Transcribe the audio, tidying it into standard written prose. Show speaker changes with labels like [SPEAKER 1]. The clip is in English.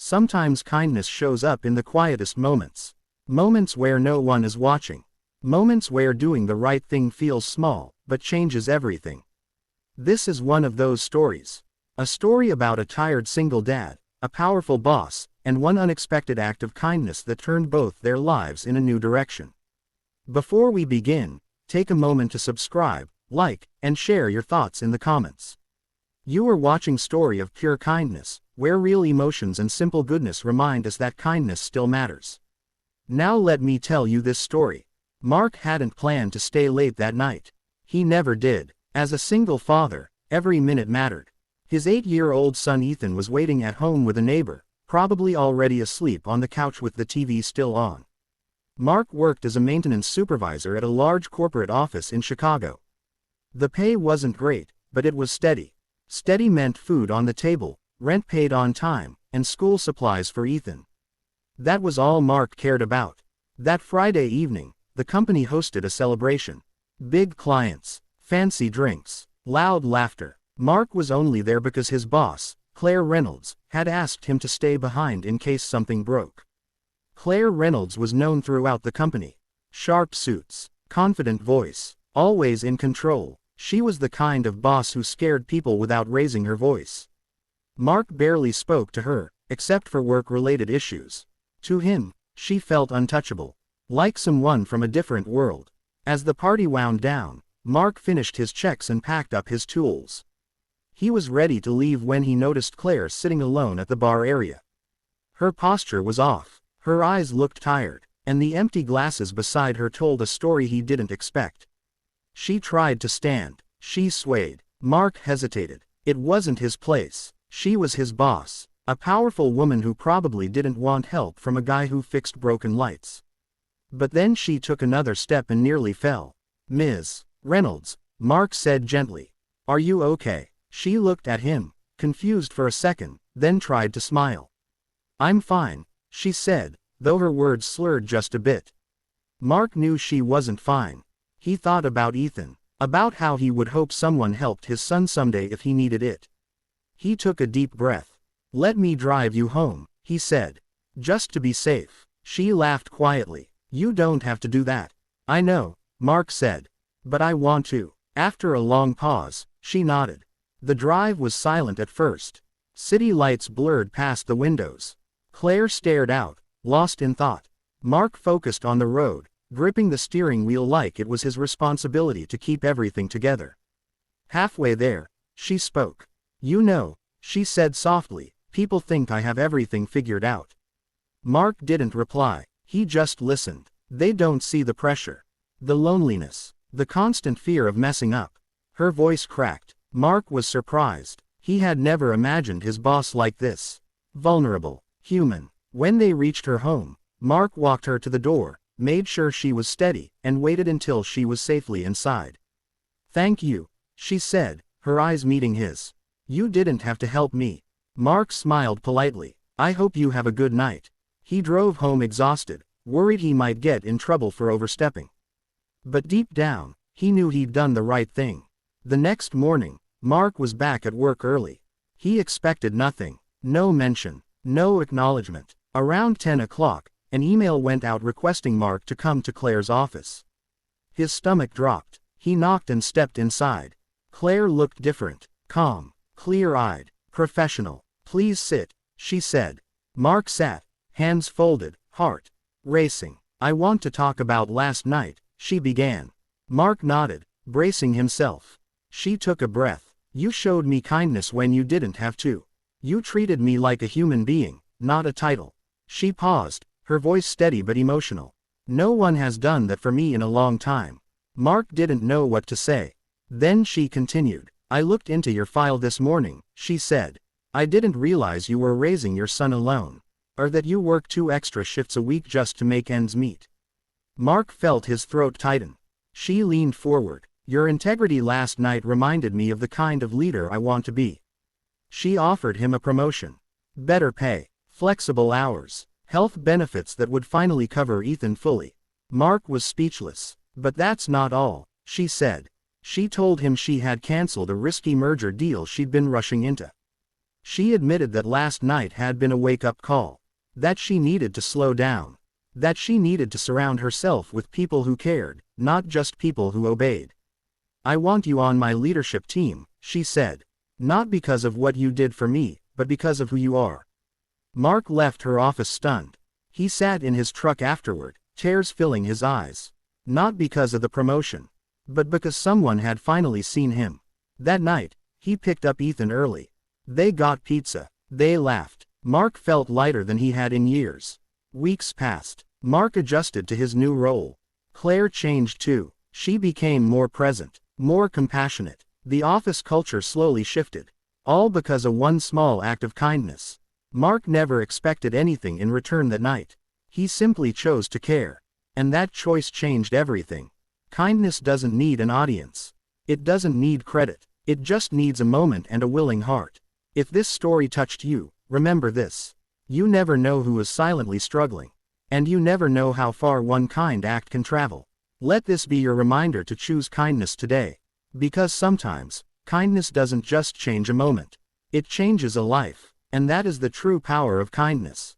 [SPEAKER 1] Sometimes kindness shows up in the quietest moments. Moments where no one is watching. Moments where doing the right thing feels small, but changes everything. This is one of those stories. A story about a tired single dad, a powerful boss, and one unexpected act of kindness that turned both their lives in a new direction. Before we begin, take a moment to subscribe, like, and share your thoughts in the comments. You are watching Story of Pure Kindness, where real emotions and simple goodness remind us that kindness still matters. Now let me tell you this story. Mark hadn't planned to stay late that night. He never did. As a single father, every minute mattered. His 8-year-old son Ethan was waiting at home with a neighbor, probably already asleep on the couch with the TV still on. Mark worked as a maintenance supervisor at a large corporate office in Chicago. The pay wasn't great, but it was steady. Steady meant food on the table, rent paid on time, and school supplies for Ethan. That was all Mark cared about. That Friday evening, the company hosted a celebration. Big clients, fancy drinks, loud laughter. Mark was only there because his boss, Claire Reynolds, had asked him to stay behind in case something broke. Claire Reynolds was known throughout the company. Sharp suits, confident voice, always in control. She was the kind of boss who scared people without raising her voice. Mark barely spoke to her, except for work-related issues. To him, she felt untouchable, like someone from a different world. As the party wound down, Mark finished his checks and packed up his tools. He was ready to leave when he noticed Claire sitting alone at the bar area. Her posture was off, her eyes looked tired, and the empty glasses beside her told a story he didn't expect. She tried to stand. She swayed. Mark hesitated. It wasn't his place. She was his boss, a powerful woman who probably didn't want help from a guy who fixed broken lights. But then she took another step and nearly fell. "Ms. Reynolds," Mark said gently. "Are you okay?" She looked at him, confused for a second, then tried to smile. "I'm fine," she said, though her words slurred just a bit. Mark knew she wasn't fine. He thought about Ethan, about how he would hope someone helped his son someday if he needed it. He took a deep breath. "Let me drive you home," he said. "Just to be safe." She laughed quietly. "You don't have to do that." "I know," Mark said. "But I want to." After a long pause, she nodded. The drive was silent at first. City lights blurred past the windows. Claire stared out, lost in thought. Mark focused on the road, gripping the steering wheel like it was his responsibility to keep everything together. Halfway there, she spoke. "You know," she said softly, "people think I have everything figured out." Mark didn't reply. He just listened. They don't see the pressure, the loneliness, the constant fear of messing up. Her voice cracked. Mark was surprised. He had never imagined his boss like this. Vulnerable, human. When they reached her home, Mark walked her to the door, made sure she was steady, and waited until she was safely inside. "Thank you," she said, her eyes meeting his. "You didn't have to help me." Mark smiled politely. "I hope you have a good night." He drove home exhausted, worried he might get in trouble for overstepping. But deep down, he knew he'd done the right thing. The next morning, Mark was back at work early. He expected nothing. No mention, no acknowledgement. Around 10 o'clock, an email went out requesting Mark to come to Claire's office. His stomach dropped. He knocked and stepped inside. Claire looked different, calm, clear-eyed, professional. "Please sit," she said. Mark sat, hands folded, heart racing. "I want to talk about last night," she began. Mark nodded, bracing himself. She took a breath. "You showed me kindness when you didn't have to. You treated me like a human being, not a title." She paused, her voice steady but emotional. "No one has done that for me in a long time." Mark didn't know what to say. Then she continued. "I looked into your file this morning," she said. "I didn't realize you were raising your son alone. Or that you work 2 extra shifts a week just to make ends meet." Mark felt his throat tighten. She leaned forward. "Your integrity last night reminded me of the kind of leader I want to be." She offered him a promotion. Better pay, flexible hours, health benefits that would finally cover Ethan fully. Mark was speechless. "But that's not all," she said. She told him she had canceled a risky merger deal she'd been rushing into. She admitted that last night had been a wake-up call. That she needed to slow down. That she needed to surround herself with people who cared, not just people who obeyed. "I want you on my leadership team," she said. "Not because of what you did for me, but because of who you are." Mark left her office stunned. He sat in his truck afterward, tears filling his eyes. Not because of the promotion, but because someone had finally seen him. That night, he picked up Ethan early. They got pizza. They laughed. Mark felt lighter than he had in years. Weeks passed. Mark adjusted to his new role. Claire changed too. She became more present, more compassionate. The office culture slowly shifted. All because of one small act of kindness. Mark never expected anything in return that night. He simply chose to care. And that choice changed everything. Kindness doesn't need an audience. It doesn't need credit. It just needs a moment and a willing heart. If this story touched you, remember this. You never know who is silently struggling. And you never know how far one kind act can travel. Let this be your reminder to choose kindness today. Because sometimes, kindness doesn't just change a moment. It changes a life. And that is the true power of kindness.